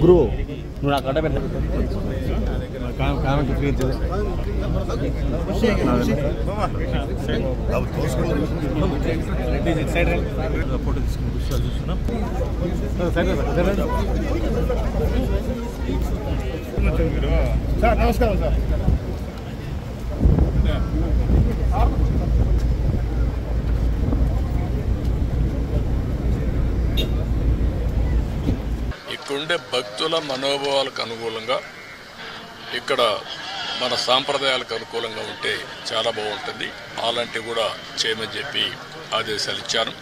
గురు నువ్వు నాకు అడ్డ పెట్ట సార్ నమస్కారం సార్. ఇక్కడుండే భక్తుల మనోభావాలకు అనుకూలంగా ఇక్కడ మన సాంప్రదాయాలకు అనుకూలంగా ఉంటే చాలా బాగుంటుంది. అలాంటివి కూడా చేయమని చెప్పి ఆదేశాలు ఇచ్చాను.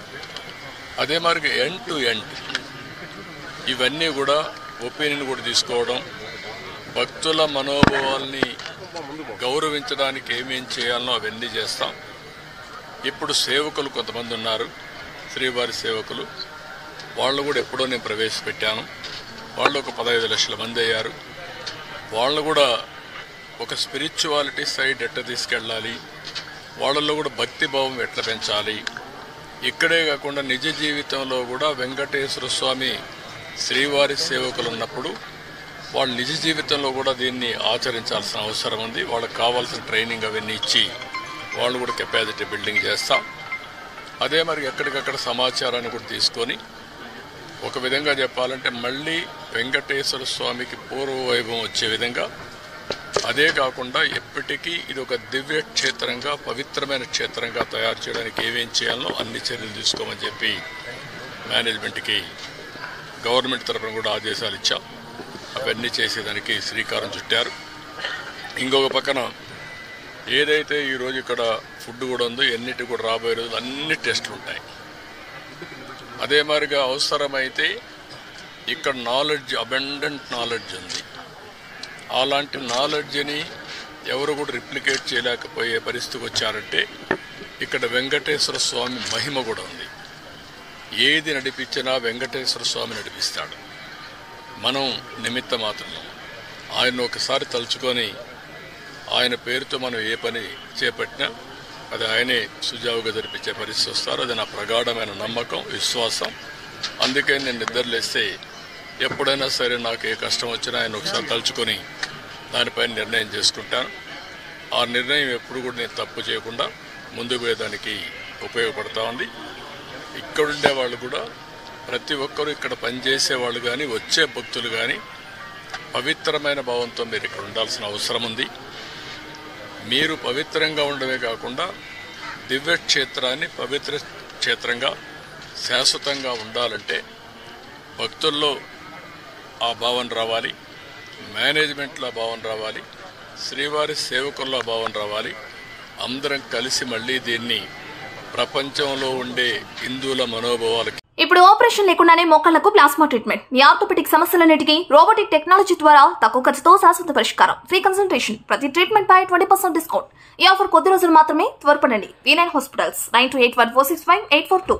అదే మరి ఎండ్ టు ఎండ్ ఇవన్నీ కూడా ఒపీనియన్ కూడా తీసుకోవడం, భక్తుల మనోభావాల్ని గౌరవించడానికి ఏమేం చేయాలనో అవన్నీ చేస్తాం. ఇప్పుడు సేవకులు కొంతమంది ఉన్నారు, శ్రీవారి సేవకులు. వాళ్ళు కూడా ఎప్పుడో నేను ప్రవేశపెట్టాను. వాళ్ళు ఒక 15 లక్షల మంది అయ్యారు. వాళ్ళు కూడా ఒక స్పిరిచువాలిటీ సైడ్ ఎట్లా తీసుకెళ్ళాలి, వాళ్ళల్లో కూడా భక్తిభావం ఎట్లా పెంచాలి, ఇక్కడే కాకుండా నిజ జీవితంలో కూడా వెంకటేశ్వర స్వామి శ్రీవారి సేవకులు ఉన్నప్పుడు వాళ్ళు నిజ జీవితంలో కూడా దీన్ని ఆచరించాల్సిన అవసరం ఉంది. వాళ్ళకి కావాల్సిన ట్రైనింగ్ అవన్నీ ఇచ్చి వాళ్ళు కూడా కెపాసిటీ బిల్డింగ్ చేస్తాం. అదే మరి ఎక్కడికక్కడ సమాచారాన్ని కూడా తీసుకొని ఒక విధంగా చెప్పాలంటే మళ్ళీ వెంకటేశ్వర స్వామికి పూర్వ వైభవం వచ్చే విధంగా, అదే కాకుండా ఎప్పటికీ ఇది ఒక దివ్య క్షేత్రంగా పవిత్రమైన క్షేత్రంగా తయారు చేయడానికి ఏమేం చేయాలనో అన్ని చర్యలు తీసుకోమని చెప్పి మేనేజ్మెంట్కి గవర్నమెంట్ తరఫున కూడా ఆదేశాలు ఇచ్చాం. అవన్నీ చేసేదానికి శ్రీకారం చుట్టారు. ఇంకొక పక్కన ఏదైతే ఈరోజు ఇక్కడ ఫుడ్ కూడా ఉందో ఎన్నిటి కూడా రాబోయే రోజులు అన్ని టెస్టులు ఉంటాయి. అదే మాదిరిగా అవసరమైతే ఇక్కడ నాలెడ్జ్, అబండెంట్ నాలెడ్జ్ ఉంది. అలాంటి నాలెడ్జ్ని ఎవరు కూడా రిప్లికేట్ చేయలేకపోయే పరిస్థితికి వచ్చారంటే ఇక్కడ వెంకటేశ్వర స్వామి మహిమ కూడా ఉంది. ఏది నడిపించినా వెంకటేశ్వర స్వామి నడిపిస్తాడు. మనం నిమిత్త మాత్రం. ఆయన ఒకసారి తలుచుకొని ఆయన పేరుతో మనం ఏ పని చేపట్టినా అది ఆయనే సుజావుగా జరిపించే పరిస్థితి వస్తారు. అది నా ప్రగాఢమైన నమ్మకం, విశ్వాసం. అందుకే నేను నిద్రలేస్తే ఎప్పుడైనా సరే నాకు ఏ కష్టం వచ్చినా ఆయన ఒకసారి తలుచుకొని దానిపైన నిర్ణయం చేసుకుంటాను. ఆ నిర్ణయం ఎప్పుడు కూడా నేను తప్పు చేయకుండా ముందుకు పోయేదానికి ఉపయోగపడతా ఉంది. ఇక్కడుండే వాళ్ళు కూడా ప్రతి ఒక్కరూ ఇక్కడ పనిచేసే వాళ్ళు కానీ వచ్చే భక్తులు కానీ పవిత్రమైన భావంతో మీరు ఇక్కడ ఉండాల్సిన అవసరం ఉంది. మీరు పవిత్రంగా ఉండమే కాకుండా దివ్య క్షేత్రాన్ని పవిత్ర క్షేత్రంగా శాశ్వతంగా ఉండాలంటే భక్తుల్లో ఆ భావన రావాలి, మేనేజ్మెంట్లో ఆ భావన రావాలి, శ్రీవారి సేవకుల్లో భావన రావాలి. అందరం కలిసి మళ్ళీ దీన్ని ప్రపంచంలో ఉండే హిందువుల మనోభావాలకి. ఇప్పుడు ఆపరేషన్ లేకుండానే మోకాళ్లకు ప్లాస్మా ట్రీట్మెంట్. మీ ఆర్థోపెడిక్ సమస్యలన్నిటికీ రోబోటిక్ టెక్నాలజీ ద్వారా తక్కువ ఖర్చుతో శాశ్వత పరిష్కారం. Free consultation. ప్రతి ట్రీట్మెంట్ పై 20% డిస్కౌంట్. ఈ ఆఫర్ కొద్ది రోజులు మాత్రమే. త్వరపడండి. V9 hospitals 9281465842.